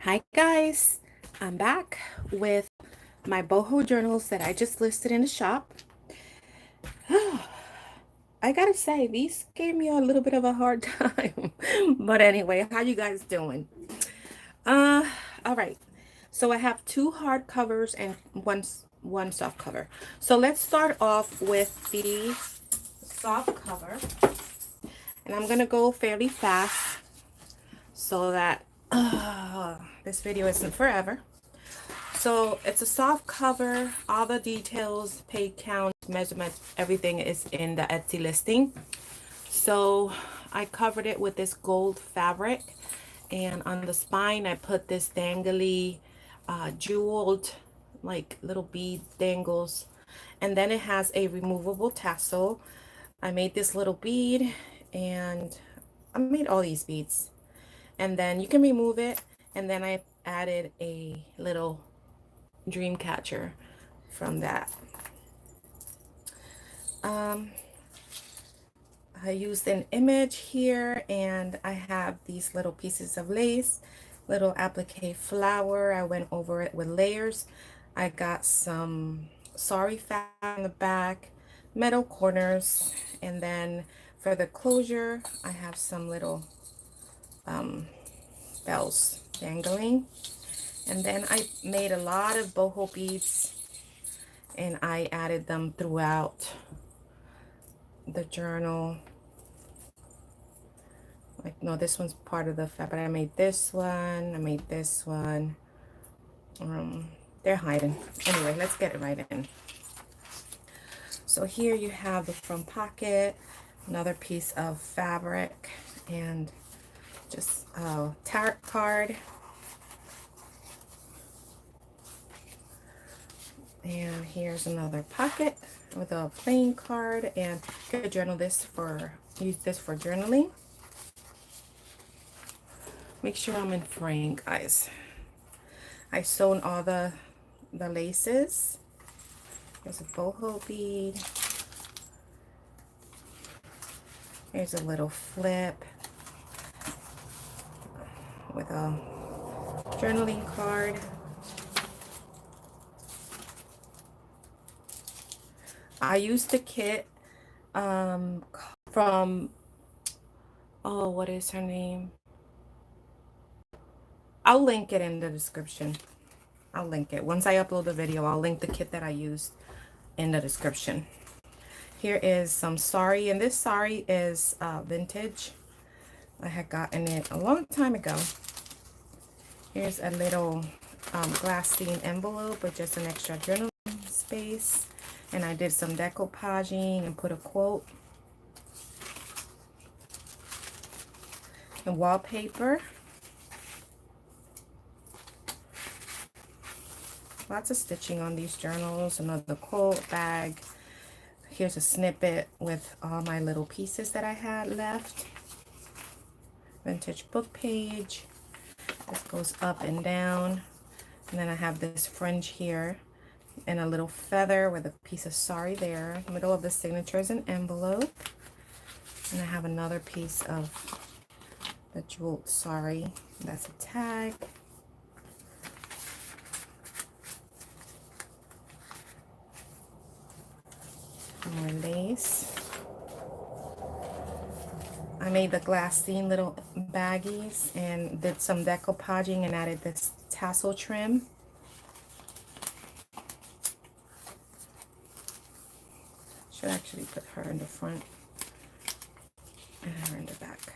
Hi guys, I'm back with my boho journals that I just listed in the shop. I gotta say, these gave me a little bit of a hard time. But anyway, how you guys doing? Uh, all right. So I have two hard covers and one soft cover. So let's start off with the soft cover. And I'm gonna go fairly fast so that this video isn't forever. So it's a soft cover. All the details, page count, measurements, everything is in the Etsy listing. So I covered it with this gold fabric, and on the spine I put this dangly jeweled like little bead dangles, and then it has a removable tassel. I made this little bead, and I made all these beads, and then you can remove it, and then I added a little dream catcher from that. um I used an image here, and I have these little pieces of lace, little applique flower. I went over it with layers. I got some sari fabric in the back, metal corners, and then for the closure I have some little bells dangling. And then I made a lot of boho beads, and I added them throughout the journal. Like, no, this one's part of the fabric. I made this one, I made this one. They're hiding. Anyway, let's get it right in. So here you have the front pocket, another piece of fabric, and just a tarot card. And here's another pocket with a plain card, and you could use this for journaling. Make sure I'm in frame, guys. I sewn all the laces. There's a boho bead. Here's a little flip with a journaling card. I used the kit from, oh, what is her name? I'll link it in the description. I'll link it. Once I upload the video, I'll link the kit that I used in the description. Here is some sari, and this sari is vintage. I had gotten it a long time ago. Here's a little glassine envelope with just an extra journal space, and I did some decoupaging and put a quote. And wallpaper. Lots of stitching on these journals. Another quote, bag. Here's a snippet with all my little pieces that I had left. Vintage book page. This goes up and down. And then I have this fringe here and a little feather with a piece of sari there. Middle of the signature is an envelope. And I have another piece of the jeweled sari. That's a tag. More lace. I made the glassine little baggies and did some decoupaging and added this tassel trim. Should actually put her in the front and her in the back.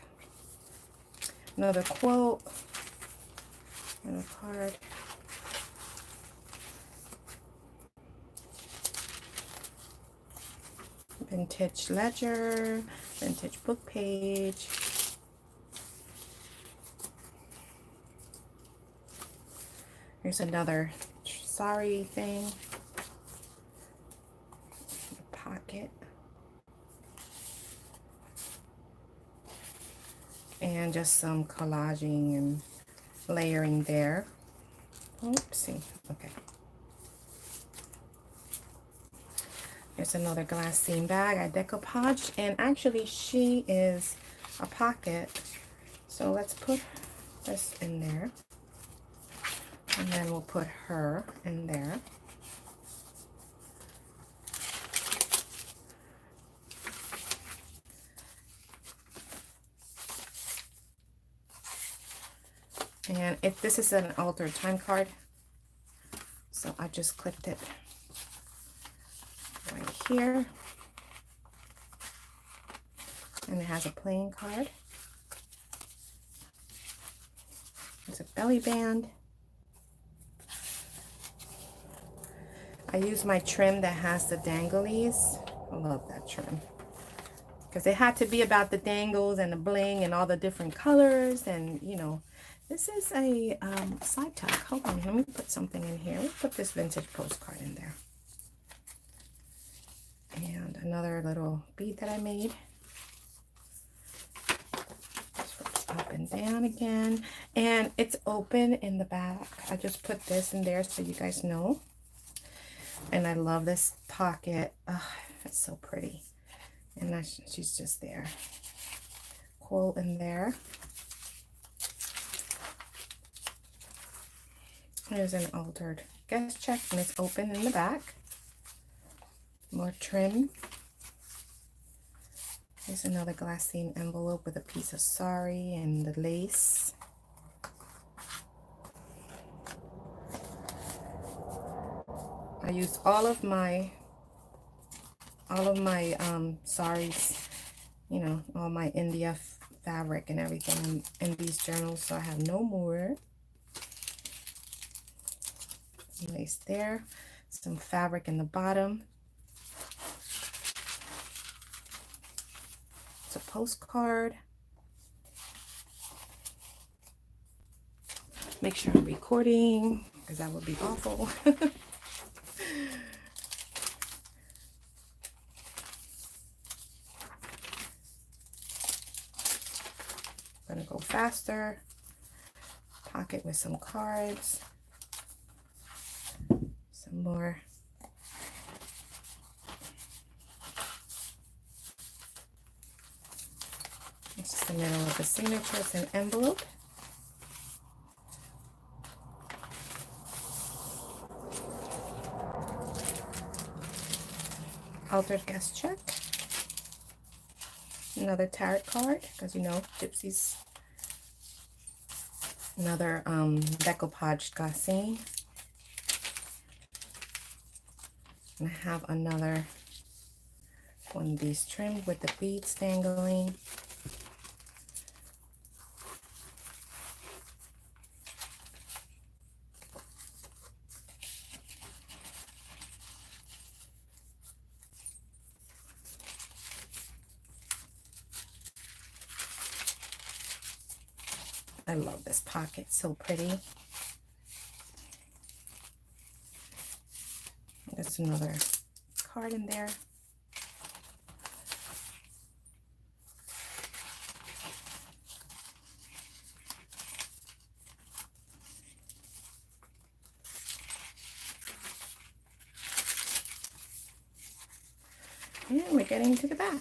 Another quote and a card. Vintage ledger, vintage book page. Here's another sari thing. A pocket. And just some collaging and layering there. Oopsie. Okay. There's another glassine bag I decoupaged, and actually she is a pocket. So let's put this in there. And then we'll put her in there. And if this is an altered time card, so I just clipped it right here. And it has a playing card. It's a belly band. I use my trim that has the danglies. I love that trim. Because it had to be about the dangles and the bling and all the different colors. And, you know, this is a side tuck. Hold on, let me put something in here. We'll put this vintage postcard in there. And another little bead that I made. Up and down again, and it's open in the back. I just put this in there so you guys know. And I love this pocket. Oh, it's so pretty. And she's just there. Cool in there. There's an altered guest check, and it's open in the back. More trim. Here's another glassine envelope with a piece of sari and the lace. I used all of my saris, you know, all my India fabric and everything in these journals, so I have no more. Lace there, some fabric in the bottom. A postcard. Make sure I'm recording because that would be awful. Gonna go faster. Pocket with some cards. Some more. The middle of the signature is an envelope. Altered guest check. Another tarot card, because you know, gypsies. Another decoupage glassine. And I have another one of these trimmed with the beads dangling. I love this pocket, so pretty. There's another card in there. And we're getting to the back.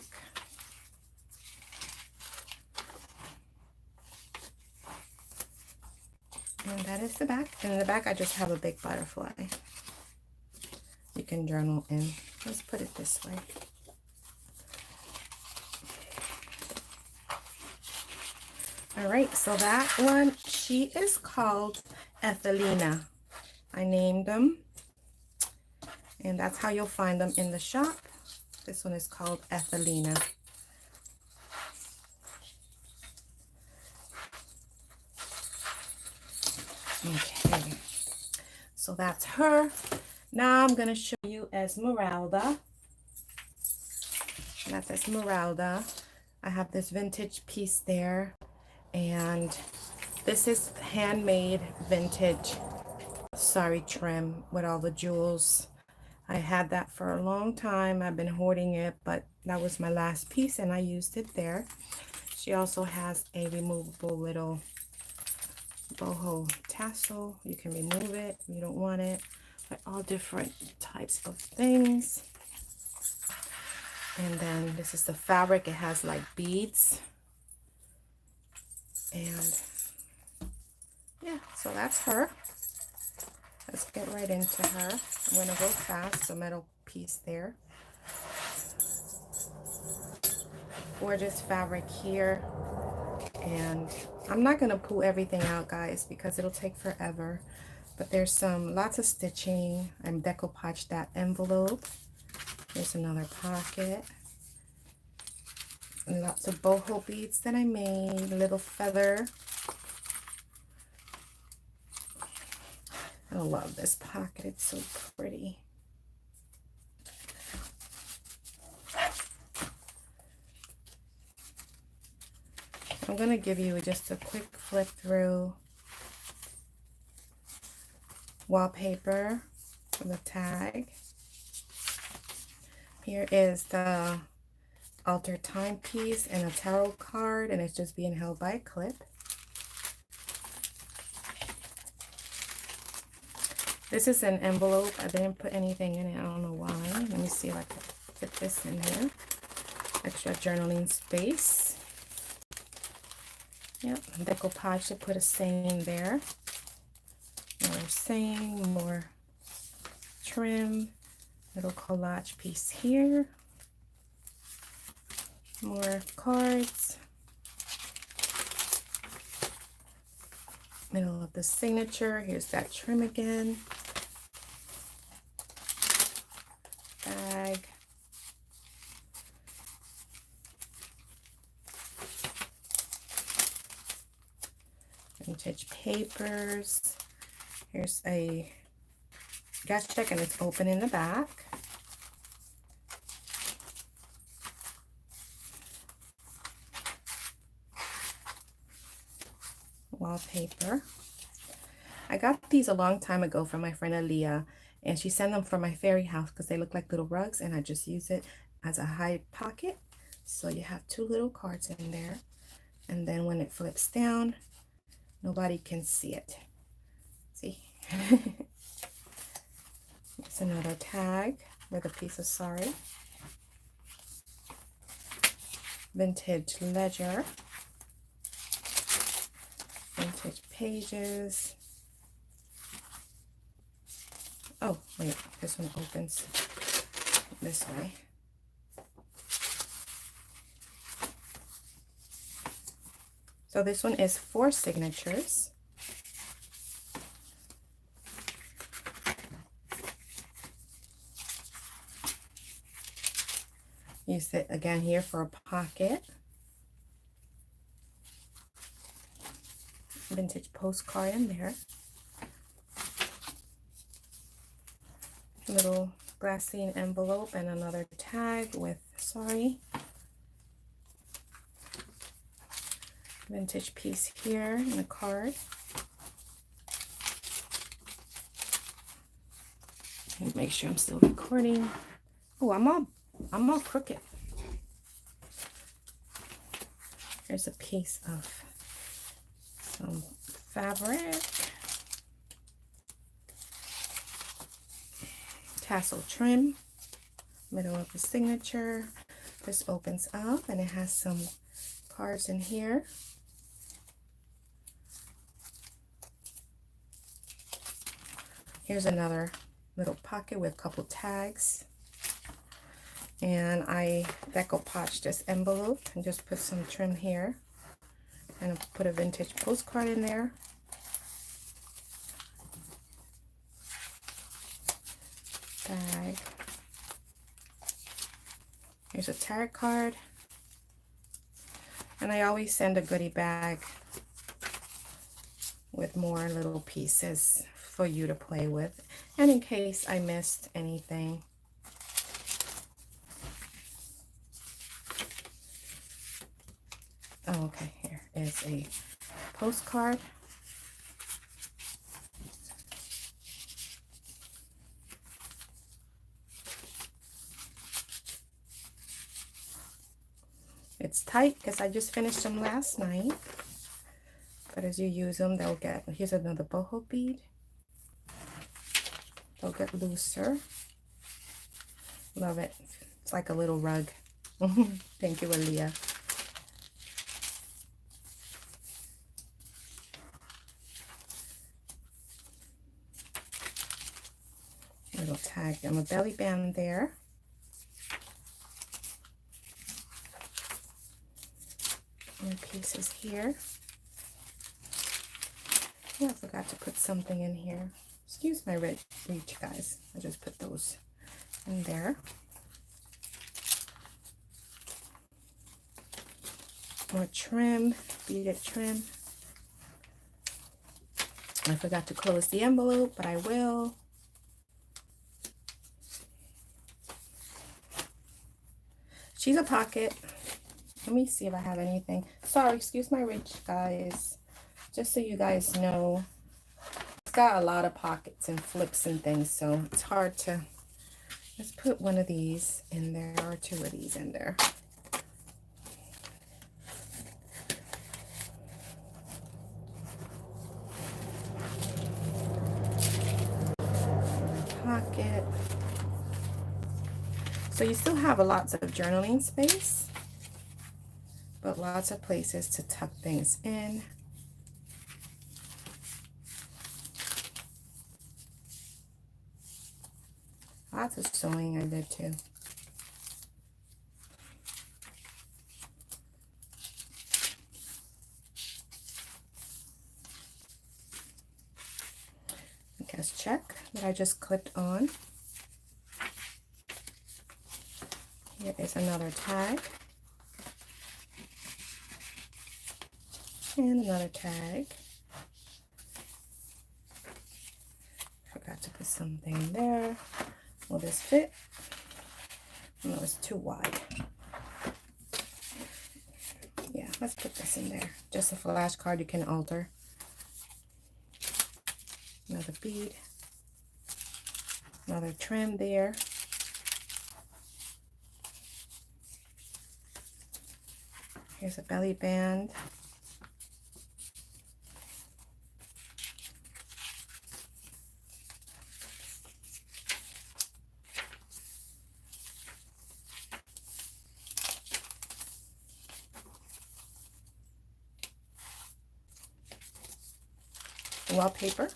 And that is the back. And in the back, I just have a big butterfly. You can journal in. Let's put it this way. All right, so that one, she is called Ethelina. I named them. And that's how you'll find them in the shop. This one is called Ethelina. Okay, so that's her. Now I'm going to show you Esmeralda. That's Esmeralda. I have this vintage piece there. And this is handmade vintage sari trim with all the jewels. I had that for a long time. I've been hoarding it, but that was my last piece and I used it there. She also has a removable little boho tassel. You can remove it if you don't want it. But all different types of things. And then this is the fabric. It has like beads. And yeah, so that's her. Let's get right into her. I'm going to go fast, a metal piece there. Gorgeous fabric here. And I'm not going to pull everything out, guys, because it'll take forever. But there's lots of stitching. I'm decoupaged that envelope. There's another pocket. And lots of boho beads that I made. A little feather. I love this pocket. It's so pretty. I'm going to give you just a quick flip through wallpaper for the tag. Here is the altar timepiece and a tarot card, and it's just being held by a clip. This is an envelope. I didn't put anything in it. I don't know why. Let me see if I can fit this in here. Extra journaling space. Yep, decoupage to put a saying there. More saying, more trim. Little collage piece here. More cards. Middle of the signature. Here's that trim again. Bag. Vintage papers. Here's a gas check, and it's open in the back. Wallpaper. I got these a long time ago from my friend Aaliyah, and she sent them from my fairy house because they look like little rugs, and I just use it as a high pocket. So you have two little cards in there, and then when it flips down, nobody can see it. See? It's another tag with a piece of sari. Vintage ledger. Vintage pages. Oh, wait, this one opens this way. So this one is 4 signatures. Use it again here for a pocket. Vintage postcard in there. Little glassine envelope and another tag with sorry. Vintage piece here and a card. And make sure I'm still recording. Oh, I'm all crooked. Here's a piece of some fabric. Tassel trim. Middle of the signature. This opens up and it has some cards in here. Here's another little pocket with a couple tags. And I decoupaged this envelope and just put some trim here. And I put a vintage postcard in there. Bag. Here's a tarot card. And I always send a goodie bag with more little pieces for you to play with. And in case I missed anything. Oh, okay, here is a postcard. It's tight because I just finished them last night. But as you use them, they'll get, here's another boho bead. They'll get looser. Love it. It's like a little rug. Thank you, Aaliyah. little tag and a belly band there. More pieces here. Oh, I forgot to put something in here. Excuse my reach, guys. I just put those in there. More trim, beaded trim. I forgot to close the envelope, but I will. She's a pocket. Let me see if I have anything. Sorry, excuse my reach, guys. Just so you guys know, it's got a lot of pockets and flips and things, so it's hard to. Let's put one of these in there or two of these in there. Pocket. So you still have lots of journaling space, but lots of places to tuck things in. Lots of sewing I did too. I guess check that I just clipped on. Here is another tag. And another tag. Forgot to put something in there. Will this fit? No, it's too wide. Yeah, let's put this in there. Just a flashcard you can alter. Another bead. Another trim there. Here's a belly band. Wallpaper.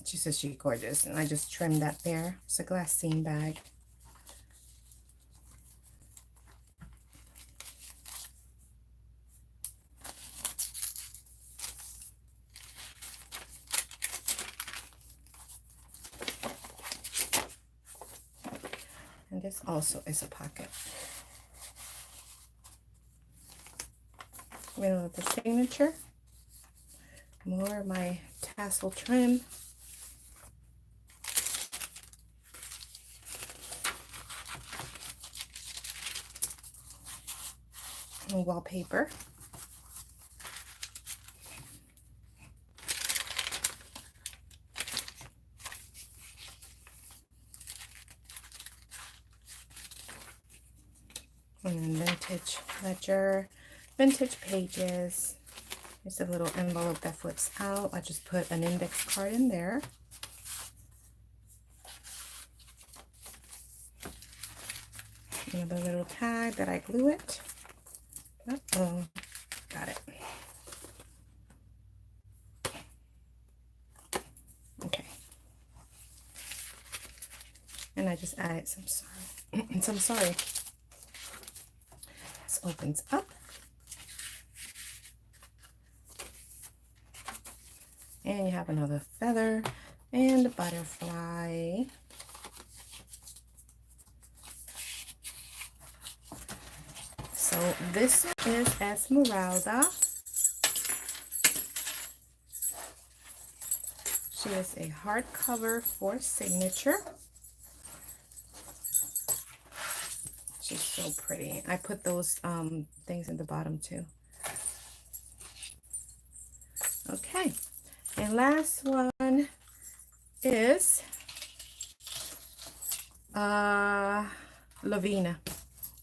She says she's gorgeous, and I just trimmed that there. It's a glassine bag. And this also is a pocket. Middle of the signature. More of my tassel trim. And wallpaper. And then vintage ledger, vintage pages. There's a little envelope that flips out. I just put an index card in there. Another little tag that I glue it. Uh-oh, got it. Okay. And I just added some sorry. This opens up. And you have another feather and a butterfly. So this is Esmeralda. She is a hardcover for signature. She's so pretty. I put those things in the bottom too. Okay. And last one is Lavina.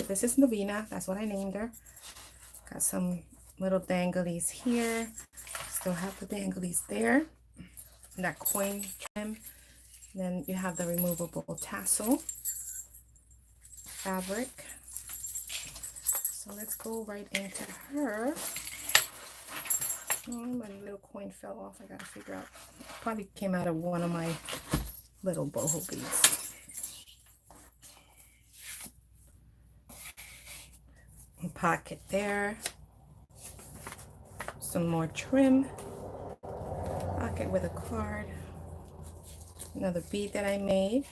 This is Lavina. That's what I named her. Got some little danglies here. Still have the danglies there. And that coin trim. Then you have the removable tassel fabric. So let's go right into her. Oh, my little coin fell off. I gotta figure out. Probably came out of one of my little boho beads. A pocket there. Some more trim. Pocket with a card. Another bead that I made.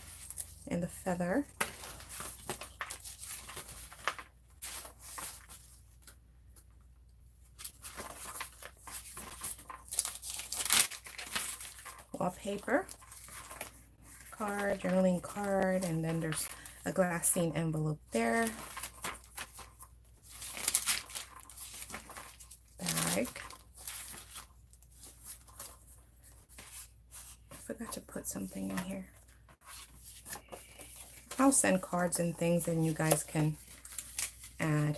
And the feather. Wallpaper. Card, journaling card, and then there's a glassine envelope there. Bag. I forgot to put something in here. I'll send cards and things and you guys can add.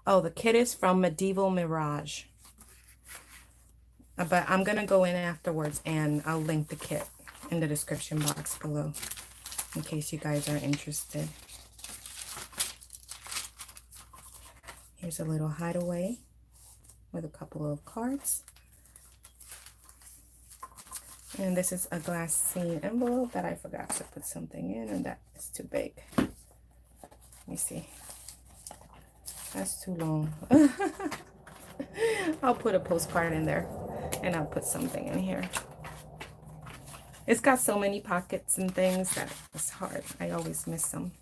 Oh, the kit is from Medieval Mirage. But I'm going to go in afterwards and I'll link the kit in the description box below in case you guys are interested. Here's a little hideaway with a couple of cards. And this is a glassine envelope that I forgot to put something in, and that is too big. Let me see. That's too long. I'll put a postcard in there and I'll put something in here. It's got so many pockets and things that it's hard. I always miss them.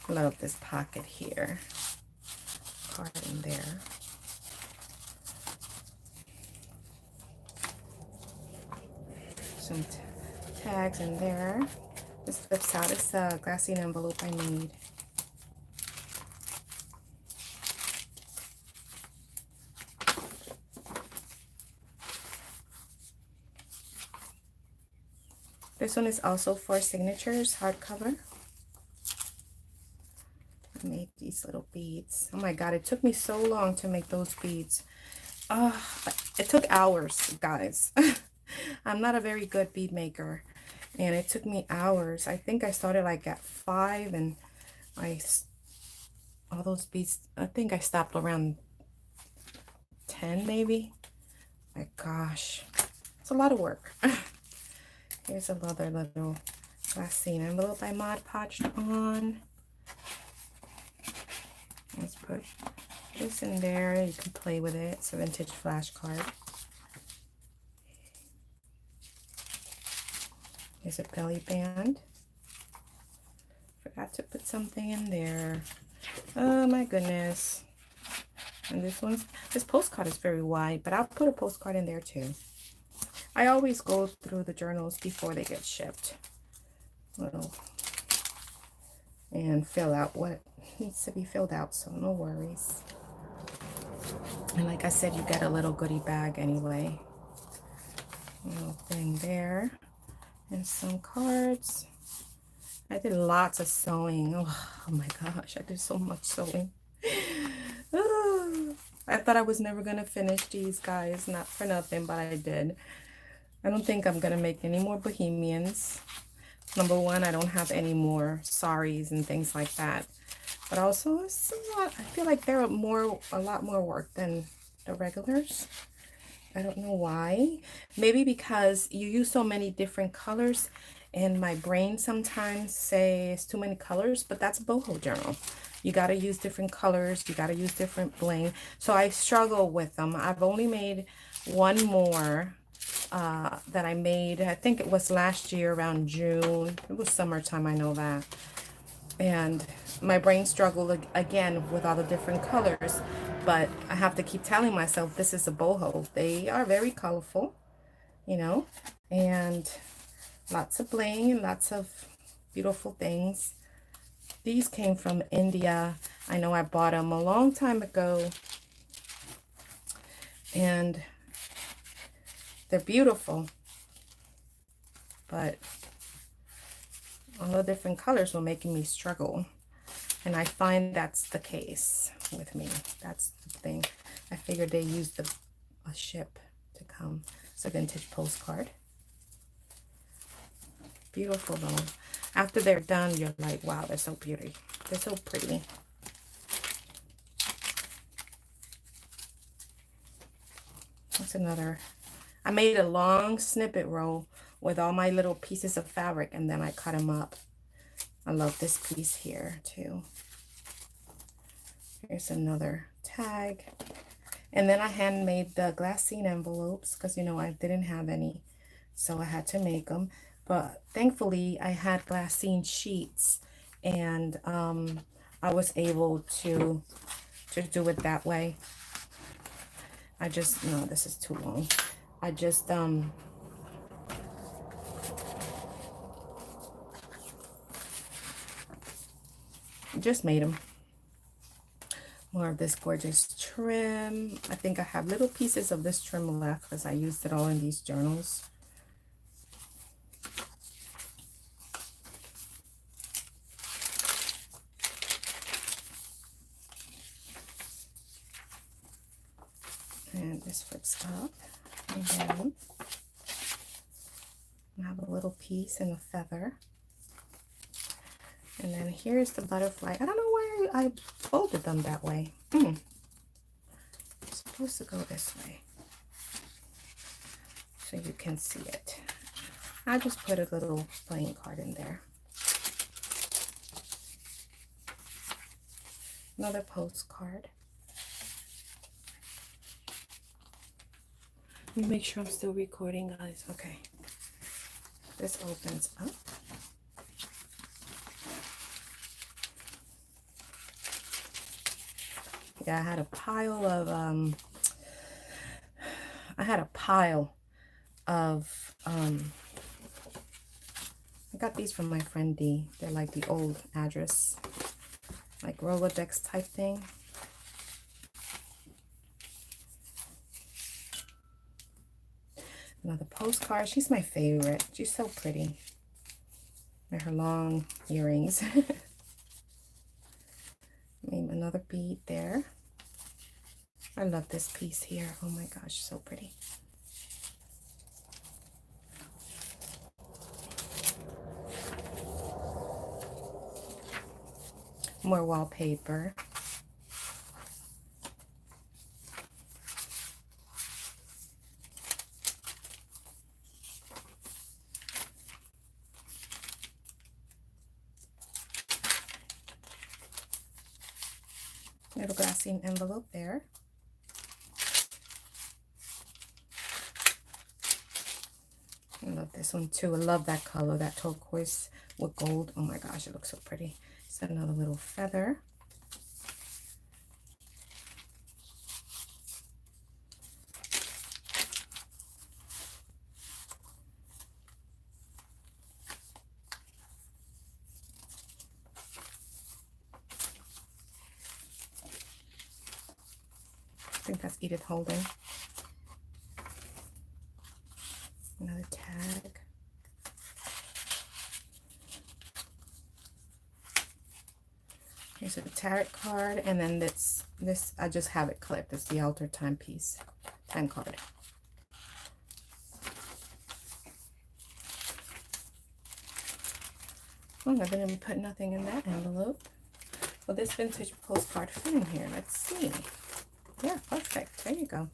Love this pocket here. Card in there. Some tags in there. This flips out. It's a glassine envelope I made. This one is also for signatures, hardcover. I made these little beads. Oh my God, it took me so long to make those beads. It took hours, guys. I'm not a very good bead maker. And it took me hours. I think I started like at 5 and all those beads, I think I stopped around 10 maybe. My gosh, it's a lot of work. Here's another little glassine envelope I Mod Podged on. Let's put this in there. You can play with it. It's a vintage flashcard. Here's a belly band. Forgot to put something in there. Oh my goodness. And this postcard is very wide, but I'll put a postcard in there too. I always go through the journals before they get shipped. And fill out what needs to be filled out, so no worries. And like I said, you get a little goodie bag anyway. Little thing there. And some cards. I did lots of sewing. Oh my gosh, I did so much sewing. I thought I was never going to finish these, guys. Not for nothing, but I did. I don't think I'm going to make any more Bohemians. Number one, I don't have any more saris and things like that. But also, it's a lot. I feel like they're a lot more work than the regulars. I don't know why. Maybe because you use so many different colors, and my brain sometimes says too many colors, but that's a boho journal. You got to use different colors. You got to use different bling. So I struggle with them. I've only made one more that I made. I think it was last year around June. It was summertime, I know that. And my brain struggled again with all the different colors. But I have to keep telling myself this is a boho. They are very colorful, you know, and lots of bling and lots of beautiful things. These came from India. I know I bought them a long time ago. And they're beautiful. But all the different colors were making me struggle. And I find that's the case with me. That's the thing. figured they used a ship to come. It's a vintage postcard. Beautiful though. After they're done, you're like, wow, they're so pretty. They're so pretty. That's another. I made a long snippet roll with all my little pieces of fabric, and then I cut them up. I love this piece here too. Here's another tag. And then I handmade the glassine envelopes because, you know, I didn't have any, so I had to make them. But thankfully, I had glassine sheets, and I was able to do it that way. I just, no, this is too long. I just made them. More of this gorgeous trim. I think I have little pieces of this trim left because I used it all in these journals. And this flips up. And then I have a little piece and a feather. And then here's the butterfly. I don't know why I folded them that way. It's supposed to go this way, so you can see it. I just put a little playing card in there. Another postcard. Let me make sure I'm still recording, guys. Okay. This opens up. Yeah, I had a pile of I got these from my friend D. They're like the old address, like Rolodex type thing. Another postcard. She's my favorite. She's so pretty. With her long earrings. Another bead there. I love this piece here. Oh my gosh, so pretty. More wallpaper. Little glassine envelope there. I love this one too. I love that color, that turquoise with gold. Oh my gosh, it looks so pretty. It's another little feather. I think that's Edith Holden. Another tag. Here's a tarot card, and then this I just have it clipped. It's the altar timepiece, time card. Oh, I didn't put nothing in that envelope. Well, this vintage postcard fit in here. Let's see. Yeah, perfect. There you go.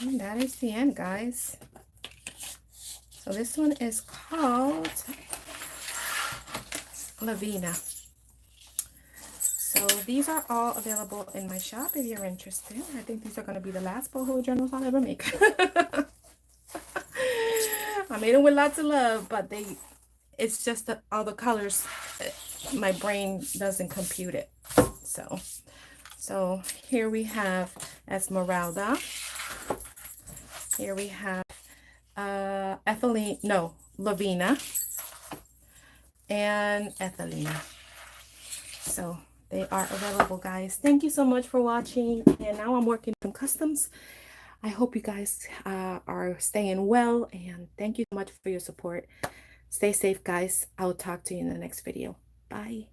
And that is the end, guys. So this one is called Lavina. So these are all available in my shop if you're interested. I think these are going to be the last boho journals I'll ever make. I made them with lots of love, but it's just that all the colors, my brain doesn't compute it. So here we have Esmeralda. Here we have Lavina and Ethelina. So they are available, guys. Thank you so much for watching. And now I'm working on customs. I hope you guys are staying well, and thank you so much for your support. Stay safe, guys. I will talk to you in the next video. Bye.